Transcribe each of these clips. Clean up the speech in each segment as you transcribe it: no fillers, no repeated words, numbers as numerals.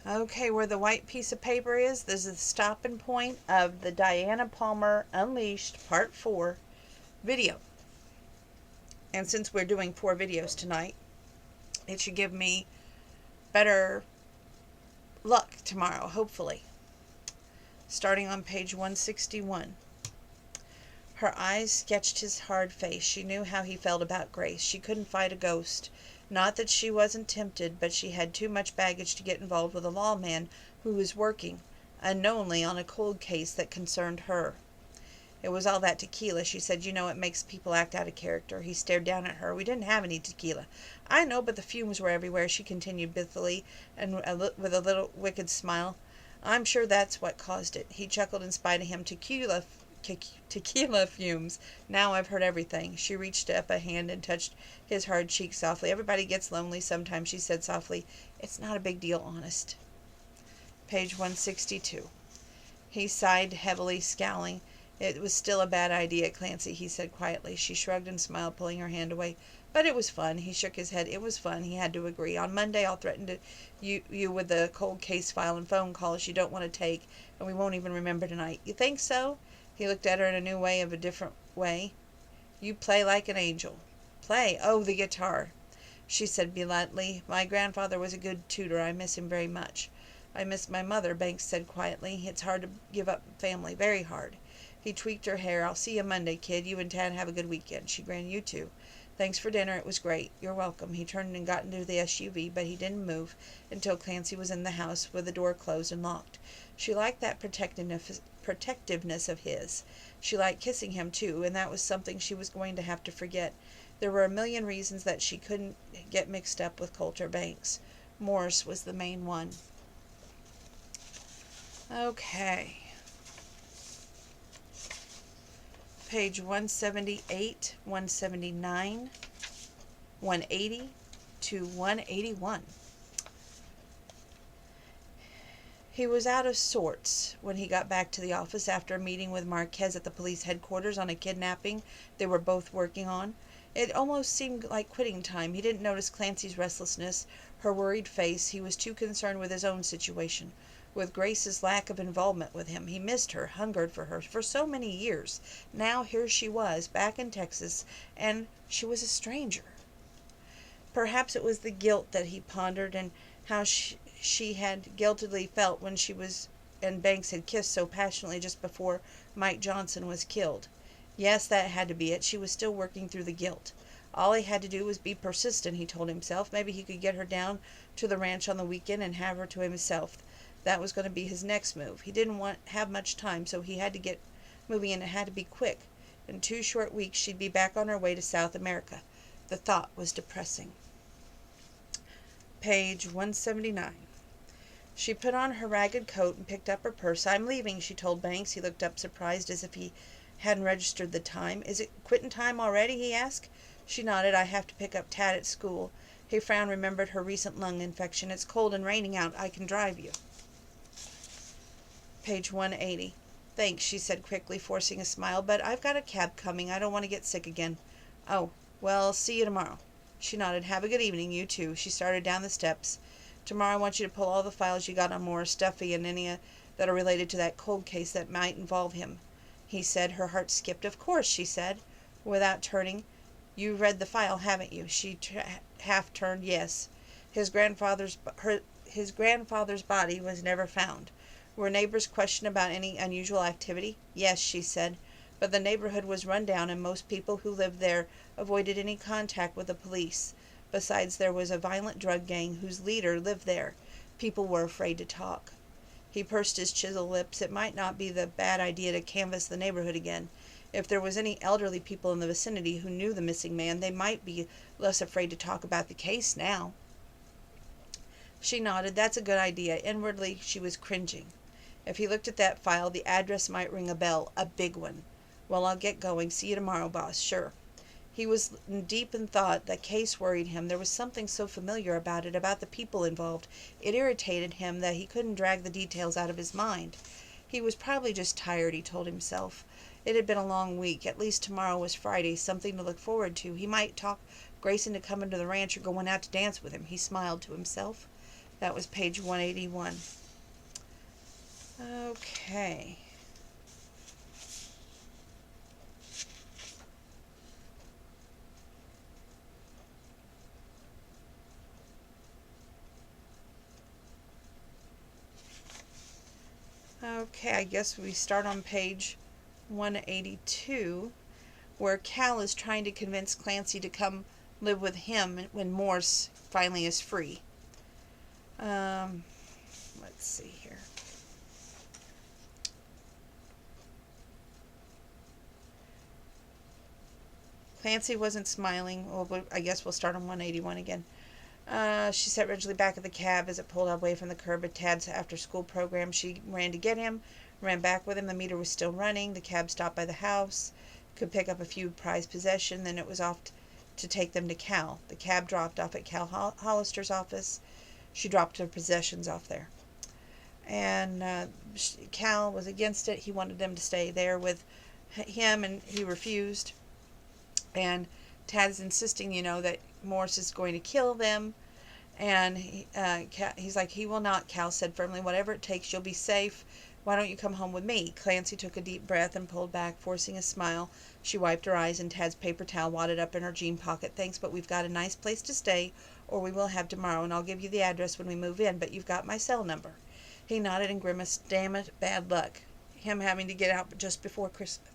Okay, where the white piece of paper is, this is the stopping point of the Diana Palmer Unleashed Part 4 video. And since we're doing 4 videos tonight, it should give me better luck tomorrow, hopefully. Starting on page 161. Her eyes sketched his hard face. She knew how he felt about Grace. She couldn't fight a ghost. Not that she wasn't tempted, but she had too much baggage to get involved with a lawman who was working, unknowingly, on a cold case that concerned her. It was all that tequila, she said. You know, it makes people act out of character. He stared down at her. We didn't have any tequila. I know, but the fumes were everywhere, she continued pithily, and with a little wicked smile. I'm sure that's what caused it. He chuckled in spite of him. Tequila fumes. Now I've heard everything. She reached up a hand and touched his hard cheek softly. Everybody gets lonely sometimes, she said softly. It's not a big deal, honest. Page 162. He sighed heavily, scowling. It was still a bad idea, Clancy, he said quietly. She shrugged and smiled, pulling her hand away. But it was fun. He shook his head. It was fun, he had to agree. On Monday I'll threaten you with the cold case file and phone calls you don't want to take, and we won't even remember tonight. You think so? He looked at her in a new way, of a different way. You play like an angel. Play? Oh, the guitar, she said bluntly. My grandfather was a good tutor. I miss him very much. I miss my mother, Banks said quietly. It's hard to give up family. Very hard. He tweaked her hair. I'll see you Monday, kid. You and Tad have a good weekend. She grinned. You too. Thanks for dinner. It was great. You're welcome. He turned and got into the SUV, but he didn't move until Clancy was in the house with the door closed and locked. She liked that protectiveness of his. She liked kissing him, too, and that was something she was going to have to forget. There were a million reasons that she couldn't get mixed up with Colter Banks. Morse was the main one. Okay. Page 178, 179, 180 to 181. He was out of sorts when he got back to the office after a meeting with Marquez at the police headquarters on a kidnapping they were both working on. It almost seemed like quitting time. He didn't notice Clancy's restlessness, her worried face. He was too concerned with his own situation, with Grace's lack of involvement with him. He missed her, hungered for her for so many years. Now here she was, back in Texas, and she was a stranger. Perhaps it was the guilt that he pondered, and how she had guiltily felt when she and Banks had kissed so passionately just before Mike Johnson was killed. Yes, that had to be it. She was still working through the guilt. All he had to do was be persistent, he told himself. Maybe he could get her down to the ranch on the weekend and have her to himself. That was going to be his next move. He didn't have much time, so he had to get moving, and it had to be quick. In 2 short weeks she'd be back on her way to South America. The thought was depressing. Page 179. She put on her ragged coat and picked up her purse. I'm leaving, she told Banks. He looked up surprised, as if he hadn't registered the time. Is it quitting time already? He asked. She nodded. I have to pick up Tad at school. He frowned, remembered her recent lung infection. It's cold and raining out. I can drive you. Page 180. Thanks, she said quickly, forcing a smile, but I've got a cab coming. I don't want to get sick again. Oh, well, see you tomorrow. She nodded. Have a good evening, you too. She started down the steps. Tomorrow I want you to pull all the files you got on Morris Duffy and any that are related to that cold case that might involve him. He said. Her heart skipped. Of course, she said, without turning. You've read the file, haven't you? She half turned. Yes. His grandfather's body was never found. Were neighbors questioned about any unusual activity? Yes, she said, but the neighborhood was run down and most people who lived there avoided any contact with the police. Besides, there was a violent drug gang whose leader lived there. People were afraid to talk. He pursed his chiseled lips. It might not be the bad idea to canvass the neighborhood again. If there was any elderly people in the vicinity who knew the missing man, they might be less afraid to talk about the case now. She nodded. That's a good idea. Inwardly, she was cringing. If he looked at that file, the address might ring a bell. A big one. Well, I'll get going. See you tomorrow, boss. Sure. He was deep in thought. The case worried him. There was something so familiar about it, about the people involved. It irritated him that he couldn't drag the details out of his mind. He was probably just tired, he told himself. It had been a long week. At least tomorrow was Friday, something to look forward to. He might talk Grace into coming to the ranch or going out to dance with him. He smiled to himself. That was page 181. Okay. Okay, I guess we start on page 182, where Cal is trying to convince Clancy to come live with him when Morse finally is free. Let's see here. Clancy wasn't smiling. Well, I guess we'll start on 181 again. She sat rigidly back of the cab as it pulled away from the curb at Tad's after-school program. She ran to get him, ran back with him. The meter was still running. The cab stopped by the house, could pick up a few prized possessions, then it was off to take them to Cal. The cab dropped off at Cal Hollister's office. She dropped her possessions off there. And Cal was against it. He wanted them to stay there with him, and he refused. And Tad's insisting, that Morse is going to kill them. And he's like, he will not, Cal said firmly. Whatever it takes, you'll be safe. Why don't you come home with me? Clancy took a deep breath and pulled back, forcing a smile. She wiped her eyes, and Tad's paper towel wadded up in her jean pocket. Thanks, but we've got a nice place to stay, or we will have tomorrow, and I'll give you the address when we move in, but you've got my cell number. He nodded and grimaced. Damn it, bad luck. Him having to get out just before Christmas.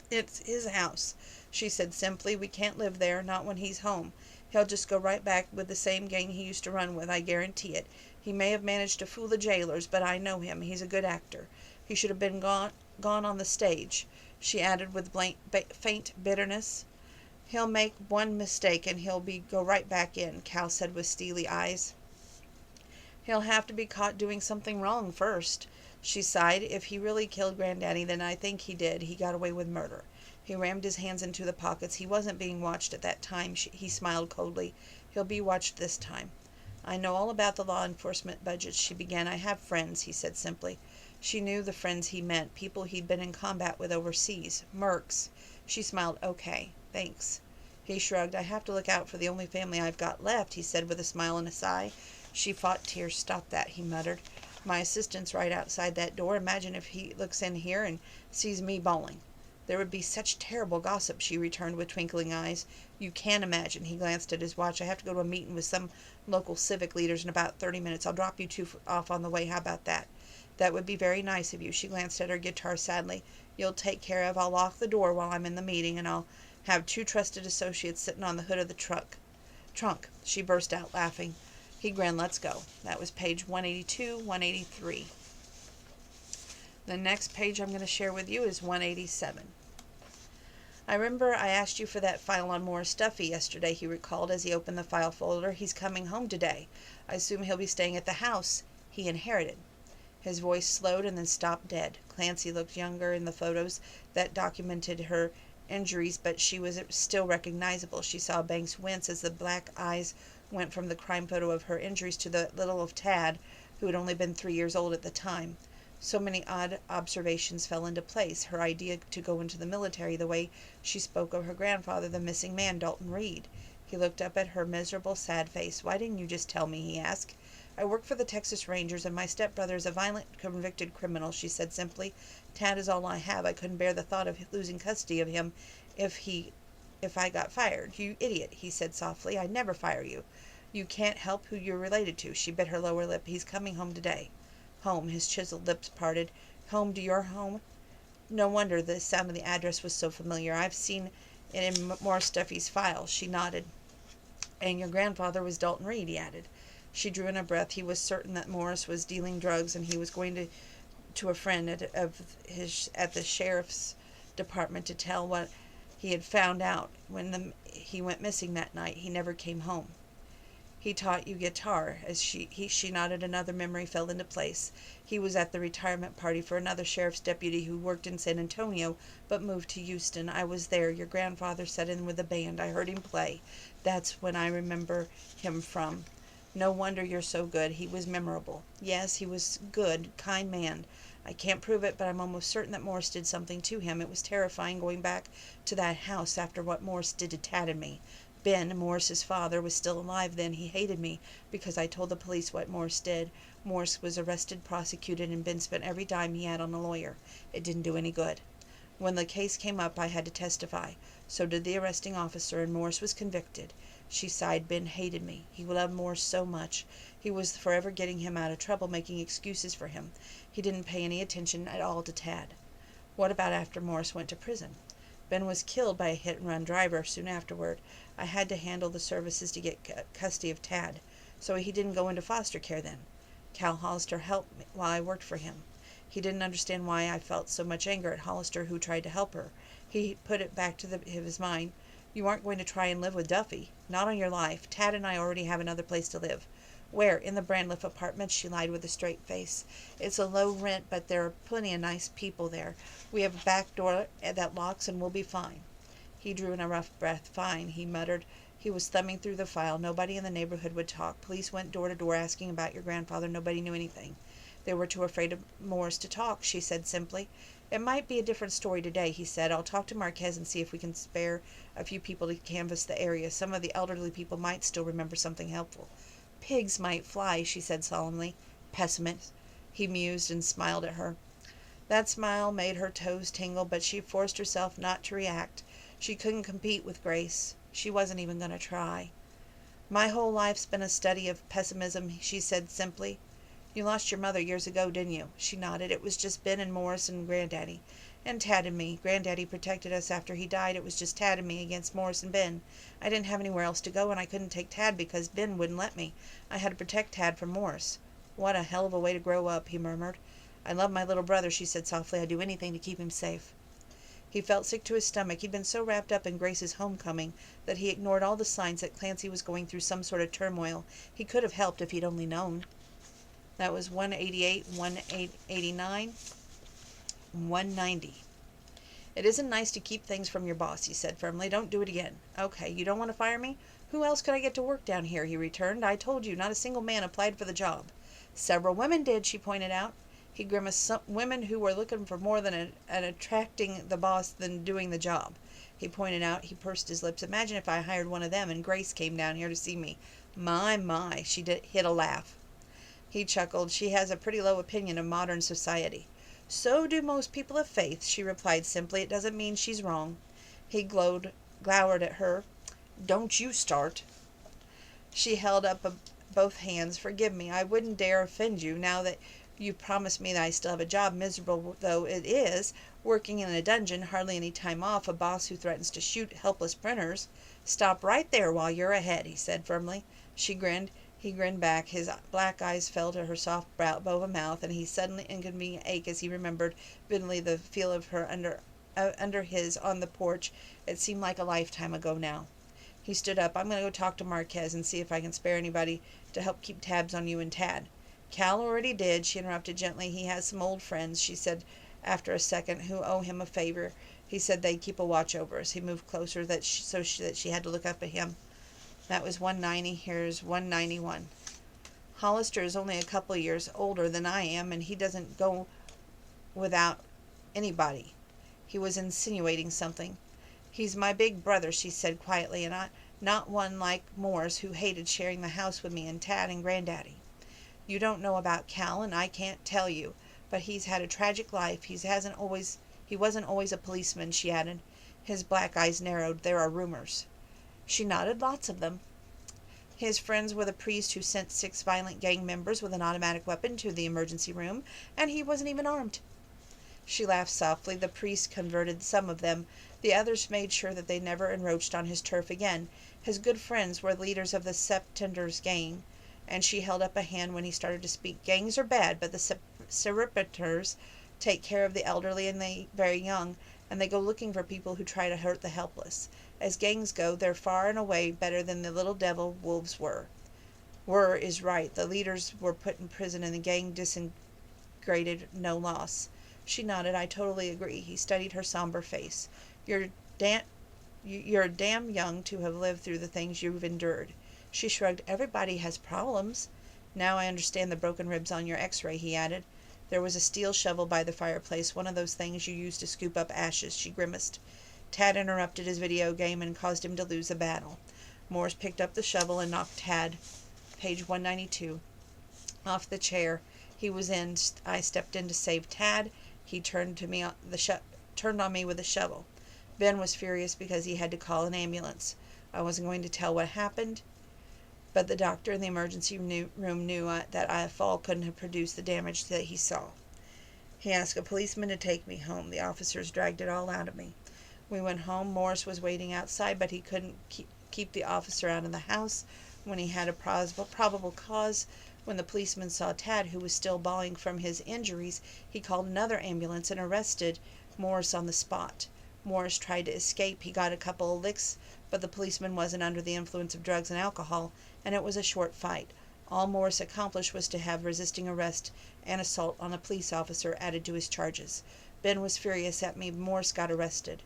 It's his house, she said simply. We can't live there, not when he's home. He'll just go right back with the same gang he used to run with, I guarantee it. He may have managed to fool the jailers, but I know him. He's a good actor. He should have been gone on the stage, she added with faint bitterness. He'll make one mistake and he'll go right back in, Cal said with steely eyes. He'll have to be caught doing something wrong first, she sighed. If he really killed Granddaddy, then I think he did. He got away with murder. He rammed his hands into the pockets. He wasn't being watched at that time. He smiled coldly. He'll be watched this time. I know all about the law enforcement budgets, she began. I have friends, he said simply. She knew the friends he meant, people he'd been in combat with overseas. Mercs. She smiled. Okay, thanks. He shrugged. I have to look out for the only family I've got left, he said with a smile and a sigh. She fought tears. Stop that, he muttered. My assistant's right outside that door. Imagine if he looks in here and sees me bawling. There would be such terrible gossip, she returned with twinkling eyes. You can't imagine. He glanced at his watch. I have to go to a meeting with some local civic leaders in about 30 minutes. I'll drop you two off on the way. How about that? That would be very nice of you. She glanced at her guitar sadly. You'll take care of. I'll lock the door while I'm in the meeting, and I'll have two trusted associates sitting on the hood of the trunk. She burst out laughing. He grinned. Let's go. That was page 182, 183. The next page I'm going to share with you is 187. I remember I asked you for that file on Morris Duffy yesterday, he recalled as he opened the file folder. He's coming home today. I assume he'll be staying at the house he inherited. His voice slowed and then stopped dead. Clancy looked younger in the photos that documented her injuries, but she was still recognizable. She saw Banks wince as the black eyes went from the crime photo of her injuries to the little of Tad, who had only been 3 years old at the time. So many odd observations fell into place. Her idea to go into the military, the way she spoke of her grandfather, the missing man, Dalton Reed. He looked up at her miserable, sad face. Why didn't you just tell me? He asked. I work for the Texas Rangers, and my stepbrother is a violent, convicted criminal, she said simply. Tad is all I have. I couldn't bear the thought of losing custody of him if I got fired. You idiot, he said softly. I'd never fire you. You can't help who you're related to. She bit her lower lip. He's coming home today. Home, his chiseled lips parted. Home to your home? No wonder the sound of the address was so familiar. I've seen it in Morris Duffy's file. She nodded. And your grandfather was Dalton Reed, he added. She drew in a breath. He was certain that Morris was dealing drugs, and he was going to a friend at the sheriff's department to tell what he had found out. When he went missing that night, he never came home. He taught you guitar. As she nodded, another memory fell into place. He was at the retirement party for another sheriff's deputy who worked in San Antonio but moved to Houston. I was there. Your grandfather sat in with the band. I heard him play. That's when I remember him from. No wonder you're so good. He was memorable. Yes, he was good, kind man. I can't prove it, but I'm almost certain that Morris did something to him. It was terrifying going back to that house after what Morris did to Tad and me. Ben, Morris's father, was still alive then. He hated me because I told the police what Morris did. Morris was arrested, prosecuted, and Ben spent every dime he had on a lawyer. It didn't do any good. When the case came up, I had to testify. So did the arresting officer, and Morris was convicted. She sighed. Ben hated me. He loved Morris so much. He was forever getting him out of trouble, making excuses for him. He didn't pay any attention at all to Tad. What about after Morris went to prison? Ben was killed by a hit-and-run driver soon afterward. I had to handle the services to get custody of Tad, so he didn't go into foster care then. Cal Hollister helped me while I worked for him. He didn't understand why I felt so much anger at Hollister, who tried to help her. He put it back to his mind. You aren't going to try and live with Duffy. Not on your life. Tad and I already have another place to live. Where? In the Brandliff apartments, she lied with a straight face. It's a low rent, but there are plenty of nice people there. We have a back door that locks, and we'll be fine. He drew in a rough breath. Fine, he muttered. He was thumbing through the file. Nobody in the neighborhood would talk. Police went door to door asking about your grandfather. Nobody knew anything. They were too afraid of Morris to talk, she said simply. It might be a different story today, he said. I'll talk to Marquez and see if we can spare a few people to canvass the area. Some of the elderly people might still remember something helpful. Pigs might fly, she said solemnly. Pessimist. He mused and smiled at her. That smile made her toes tingle, but she forced herself not to react. She couldn't compete with Grace. She wasn't even going to try. My whole life's been a study of pessimism, she said simply. You lost your mother years ago, didn't you? She nodded. It was just Ben and Morris and Granddaddy. And Tad and me. Granddaddy protected us after he died. It was just Tad and me against Morris and Ben. I didn't have anywhere else to go, and I couldn't take Tad because Ben wouldn't let me. I had to protect Tad from Morris. What a hell of a way to grow up, he murmured. I love my little brother, she said softly. I'd do anything to keep him safe. He felt sick to his stomach. He'd been so wrapped up in Grace's homecoming that he ignored all the signs that Clancy was going through some sort of turmoil. He could have helped if he'd only known. That was 188, 189, 190. It isn't nice to keep things from your boss, he said firmly. Don't do it again. Okay, you don't want to fire me? Who else could I get to work down here, he returned. I told you, not a single man applied for the job. Several women did, she pointed out. He grimaced. Some women who were looking for more than an attracting the boss than doing the job. He pointed out. He pursed his lips. Imagine if I hired one of them and Grace came down here to see me. My, she hit a laugh. He chuckled. She has a pretty low opinion of modern society. So do most people of faith, she replied simply. It doesn't mean she's wrong. He glowered at her. Don't you start. She held up both hands. Forgive me. I wouldn't dare offend you now that you've promised me that I still have a job, miserable though it is, working in a dungeon, hardly any time off, a boss who threatens to shoot helpless printers. Stop right there while you're ahead, he said firmly. She grinned. He grinned back. His black eyes fell to her soft bow of a mouth, and he suddenly inconvenient ache as he remembered vividly the feel of her under his on the porch. It seemed like a lifetime ago now. He stood up. I'm going to go talk to Marquez and see if I can spare anybody to help keep tabs on you and Tad. Cal already did, she interrupted gently. He has some old friends, she said after a second, who owe him a favor. He said they'd keep a watch over us. He moved closer so she had to look up at him. That was 190. Here's 191. Hollister is only a couple of years older than I am, and he doesn't go without anybody. He was insinuating something. He's my big brother, she said quietly, and not one like Morris who hated sharing the house with me and Tad and Granddaddy. You don't know about Cal, and I can't tell you, but he's had a tragic life. He wasn't always a policeman, she added. His black eyes narrowed. There are rumors. She nodded. Lots of them. His friends were the priest who sent 6 violent gang members with an automatic weapon to the emergency room, and he wasn't even armed. She laughed softly. The priest converted some of them. The others made sure that they never encroached on his turf again. His good friends were leaders of the Septenders gang, and she held up a hand when he started to speak. Gangs are bad, but the Serpenters take care of the elderly and the very young, and they go looking for people who try to hurt the helpless. As gangs go, they're far and away better than the little devil wolves were. Were is right. The leaders were put in prison and the gang disintegrated, no loss. She nodded. I totally agree. He studied her somber face. You're damn young to have lived through the things you've endured. She shrugged. Everybody has problems. Now I understand the broken ribs on your x-ray, he added. There was a steel shovel by the fireplace, one of those things you use to scoop up ashes, she grimaced. Tad interrupted his video game and caused him to lose a battle. Morris picked up the shovel and knocked Tad, page 192, off the chair he was in. I stepped in to save Tad. He turned on me with a shovel. Ben was furious because he had to call an ambulance. I wasn't going to tell what happened, but the doctor in the emergency room knew that a fall couldn't have produced the damage that he saw. He asked a policeman to take me home. The officers dragged it all out of me. We went home. Morris was waiting outside, but he couldn't keep the officer out of the house when he had a probable cause. When the policeman saw Tad, who was still bawling from his injuries, he called another ambulance and arrested Morris on the spot. Morris tried to escape. He got a couple of licks, but the policeman wasn't under the influence of drugs and alcohol, and it was a short fight. All Morris accomplished was to have resisting arrest and assault on a police officer added to his charges. Ben was furious at me. Morris got arrested.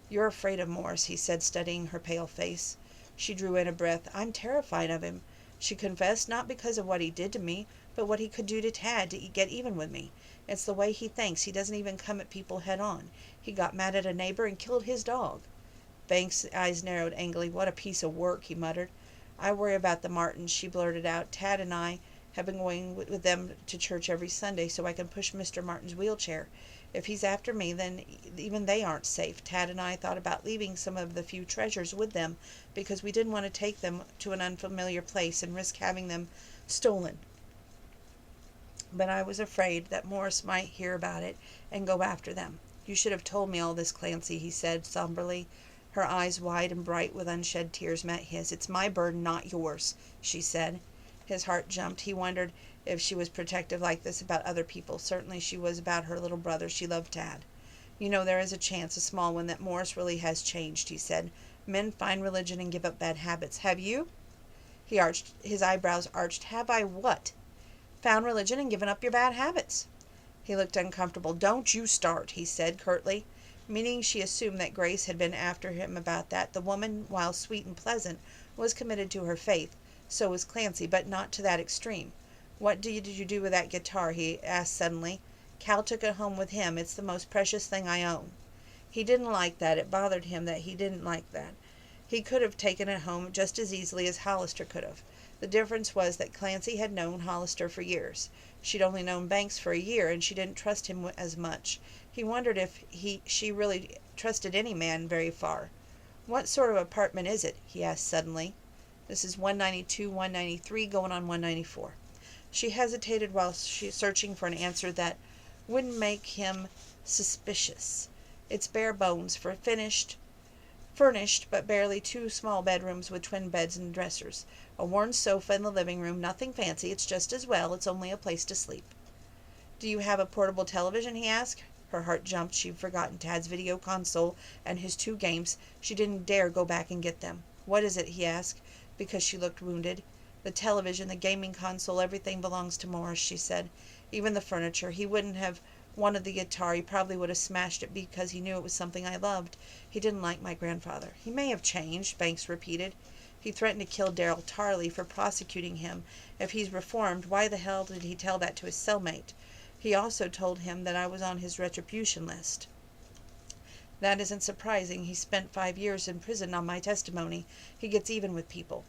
"You're afraid of Morris," he said, studying her pale face. She drew in a breath. "I'm terrified of him." She confessed, "Not because of what he did to me, but what he could do to Tad to get even with me. It's the way he thinks. He doesn't even come at people head on. He got mad at a neighbor and killed his dog." Banks' eyes narrowed angrily. "What a piece of work," he muttered. "I worry about the Martins," she blurted out. "Tad and I have been going with them to church every Sunday so I can push Mr. Martin's wheelchair. If he's after me, then even they aren't safe. Tad and I thought about leaving some of the few treasures with them because we didn't want to take them to an unfamiliar place and risk having them stolen. But I was afraid that Morris might hear about it and go after them." "You should have told me all this, Clancy," he said somberly. Her eyes, wide and bright with unshed tears, met his. "It's my burden, not yours," she said. His heart jumped. He wondered if she was protective like this about other people. Certainly she was about her little brother. She loved Tad. "You know, there is a chance, a small one, that Morris really has changed," he said. "Men find religion and give up bad habits. Have you?" His eyebrows arched. "Have I what?" "Found religion and given up your bad habits." He looked uncomfortable. "Don't you start," he said curtly, meaning she assumed that Grace had been after him about that. The woman, while sweet and pleasant, was committed to her faith. So was Clancy, but not to that extreme. "What did you do with that guitar?" he asked suddenly. "Cal took it home with him. It's the most precious thing I own." He didn't like that. It bothered him that he didn't like that. He could have taken it home just as easily as Hollister could have. The difference was that Clancy had known Hollister for years. She'd only known Banks for a year, and she didn't trust him as much. He wondered if she really trusted any man very far. "What sort of apartment is it?" he asked suddenly. "This is 192, 193, going on 194. She hesitated while searching for an answer that wouldn't make him suspicious. "It's bare bones, furnished, but barely 2 small bedrooms with twin beds and dressers. A worn sofa in the living room. Nothing fancy. It's just as well. It's only a place to sleep." "Do you have a portable television?" he asked. Her heart jumped. She'd forgotten Tad's video console and his 2 games. She didn't dare go back and get them. "What is it?" he asked, because she looked wounded. "The television, the gaming console, everything belongs to Morris," she said. "Even the furniture. He wouldn't have wanted the guitar. He probably would have smashed it because he knew it was something I loved. He didn't like my grandfather." "He may have changed," Banks repeated. "He threatened to kill Darrell Tarley for prosecuting him. If he's reformed, why the hell did he tell that to his cellmate? He also told him that I was on his retribution list." "That isn't surprising. He spent 5 years in prison on my testimony. He gets even with people."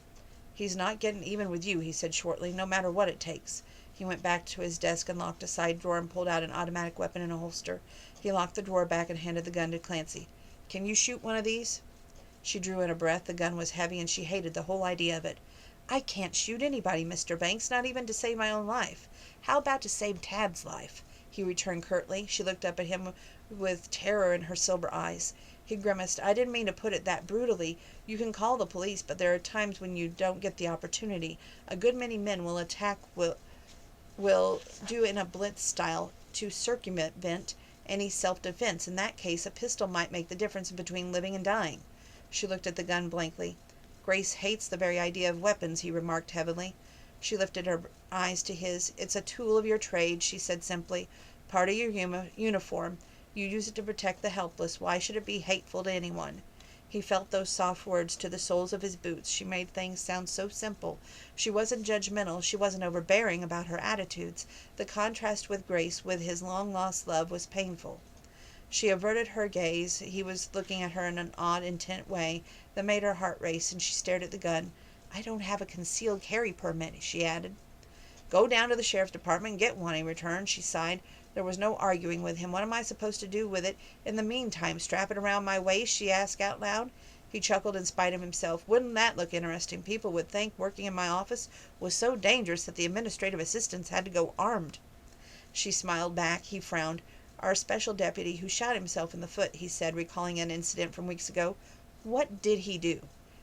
"He's not getting even with you," he said shortly, "no matter what it takes." He went back to his desk and locked a side drawer and pulled out an automatic weapon in a holster. He locked the drawer back and handed the gun to Clancy. "Can you shoot one of these?" She drew in a breath. The gun was heavy, and she hated the whole idea of it. "I can't shoot anybody, Mr. Banks, not even to save my own life." "How about to save Tad's life?" he returned curtly. She looked up at him with terror in her silver eyes. He grimaced. "I didn't mean to put it that brutally. You can call the police, but there are times when you don't get the opportunity. A good many men will do in a blitz style to circumvent any self-defense. In that case, a pistol might make the difference between living and dying." She looked at the gun blankly. "Grace hates the very idea of weapons," he remarked heavily. She lifted her eyes to his. "It's a tool of your trade," she said simply. "Part of your uniform. You use it to protect the helpless. Why should it be hateful to anyone?" He felt those soft words to the soles of his boots. She made things sound so simple. She wasn't judgmental. She wasn't overbearing about her attitudes. The contrast with Grace, with his long-lost love, was painful. She averted her gaze. He was looking at her in an odd, intent way that made her heart race, and she stared at the gun. I don't have a concealed carry permit, she added. Go down to the sheriff's department and get one, he returned. She sighed. There was no arguing with him. What am I supposed to do with it in the meantime? Strap it around my waist? She asked out loud. He chuckled in spite of himself. Wouldn't that look interesting? People would think working in my office was so dangerous that the administrative assistants had to go armed. She smiled back. He frowned. Our special deputy who shot himself in the foot, he said, recalling an incident from weeks ago. What did he do?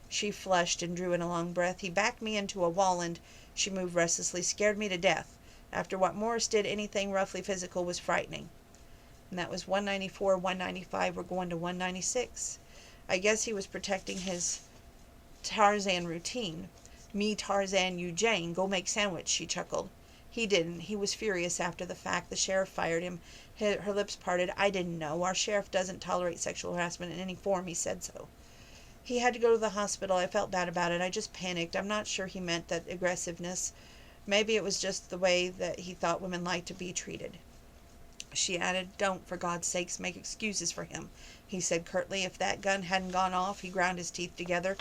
She flushed and drew in a long breath. He backed me into a wall and, she moved restlessly, scared me to death. After what Morris did, anything roughly physical was frightening. And that was 194, 195. We're going to 196. I guess he was protecting his Tarzan routine. Me Tarzan, you Jane. Go make sandwich, she chuckled. He didn't. He was furious after the fact. The sheriff fired him. Her lips parted. I didn't know. Our sheriff doesn't tolerate sexual harassment in any form. He said so. He had to go to the hospital. I felt bad about it. I just panicked. I'm not sure he meant that aggressiveness. Maybe it was just the way that he thought women liked to be treated. She added, Don't, for God's sakes, make excuses for him, he said curtly. If that gun hadn't gone off, he ground his teeth together.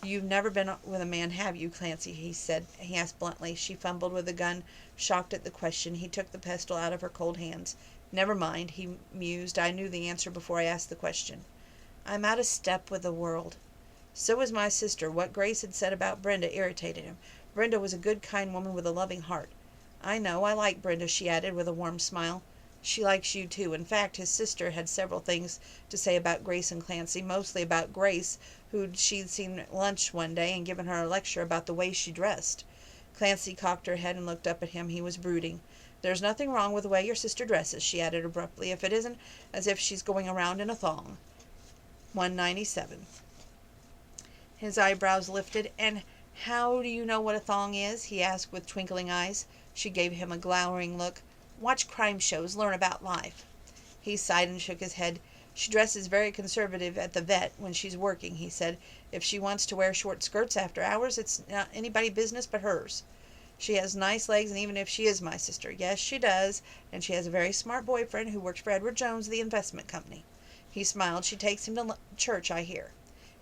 You've never been with a man, have you, Clancy? He asked bluntly. She fumbled with the gun, shocked at the question. He took the pistol out of her cold hands. Never mind, he mused. I knew the answer before I asked the question. I'm out of step with the world. So was my sister. What Grace had said about Brenda irritated him. Brenda was a good, kind woman with a loving heart. I know. I like Brenda, she added with a warm smile. She likes you, too. In fact, his sister had several things to say about Grace and Clancy, mostly about Grace, who she'd seen at lunch one day and given her a lecture about the way she dressed. Clancy cocked her head and looked up at him. He was brooding. There's nothing wrong with the way your sister dresses, she added abruptly, if it isn't as if she's going around in a thong. 197. His eyebrows lifted. And how do you know what a thong is? He asked with twinkling eyes. She gave him a glowering look. Watch crime shows, learn about life. He sighed and shook his head. She dresses very conservative at the vet when she's working, he said. If she wants to wear short skirts after hours, it's not anybody's business but hers. She has nice legs, and even if she is my sister, yes, she does, and she has a very smart boyfriend who works for Edward Jones, the investment company. He smiled. She takes him to church, I hear.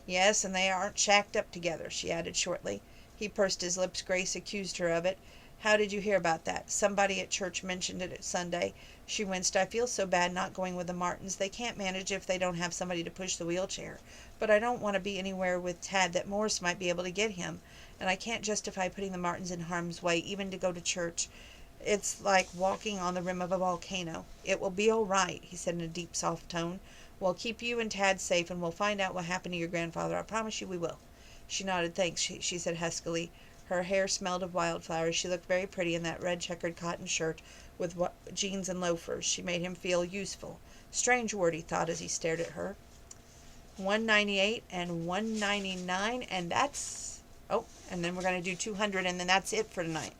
Yes, and they aren't shacked up together, she added shortly. He pursed his lips. Grace accused her of it. How did you hear about that? Somebody at church mentioned it Sunday. She winced. I feel so bad not going with the Martins. They can't manage if they don't have somebody to push the wheelchair. But I don't want to be anywhere with Tad that Morris might be able to get him. And I can't justify putting the Martins in harm's way, even to go to church. It's like walking on the rim of a volcano. It will be all right, he said in a deep, soft tone. We'll keep you and Tad safe, and we'll find out what happened to your grandfather. I promise you we will. She nodded. Thanks, she said huskily. Her hair smelled of wildflowers. She looked very pretty in that red checkered cotton shirt with jeans and loafers. She made him feel useful. Strange word, he thought as he stared at her. 198 and 199, and that's... Oh, and then we're going to do 200, and then that's it for tonight.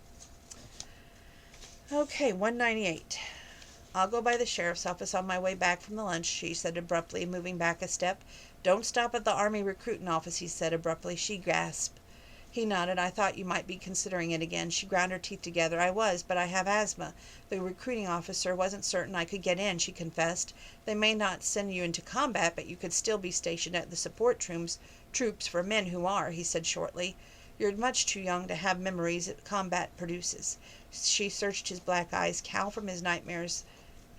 Okay, 198. I'll go by the sheriff's office on my way back from the lunch, she said abruptly, moving back a step. Don't stop at the Army recruiting office, he said abruptly. She gasped. He nodded. I thought you might be considering it again. She ground her teeth together. I was, but I have asthma. The recruiting officer wasn't certain I could get in, she confessed. They may not send you into combat, but you could still be stationed at the support troops for men who are, he said shortly. You're much too young to have memories that combat produces. She searched his black eyes. Cal from his nightmares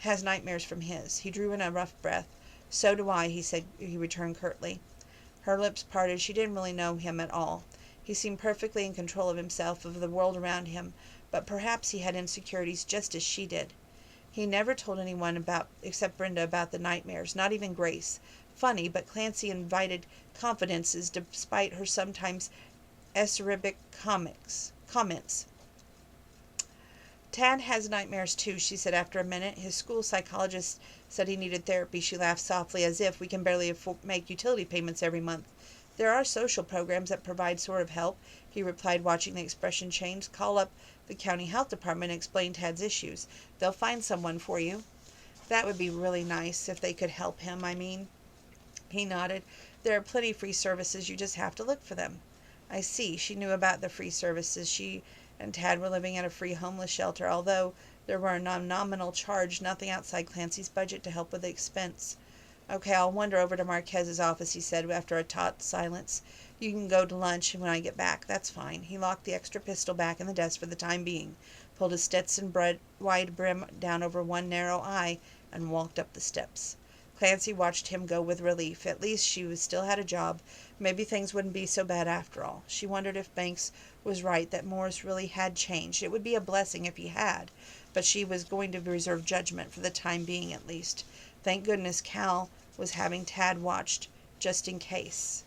has nightmares from his. He drew in a rough breath. So do I, he said. He returned curtly. Her lips parted. She didn't really know him at all. He seemed perfectly in control of himself, of the world around him, but perhaps he had insecurities just as she did. He never told anyone except Brenda about the nightmares, not even Grace. Funny, but Clancy invited confidences despite her sometimes acerbic comments. Tad has nightmares too, she said after a minute. His school psychologist said he needed therapy. She laughed softly, as if we can barely make utility payments every month. There are social programs that provide sort of help, he replied, watching the expression change. Call up the county health department and explain Tad's issues. They'll find someone for you. That would be really nice if they could help him, I mean. He nodded. There are plenty of free services. You just have to look for them. I see. She knew about the free services. She and Tad were living at a free homeless shelter, although there were a nominal charge, nothing outside Clancy's budget to help with the expense. Okay, I'll wander over to Marquez's office, he said after a taut silence. You can go to lunch when I get back. That's fine. He locked the extra pistol back in the desk for the time being, pulled his Stetson wide brim down over one narrow eye, and walked up the steps. Clancy watched him go with relief. At least she still had a job. Maybe things wouldn't be so bad after all. She wondered if Banks was right, that Morris really had changed. It would be a blessing if he had, but she was going to reserve judgment for the time being at least. Thank goodness Cal was having Tad watched, just in case.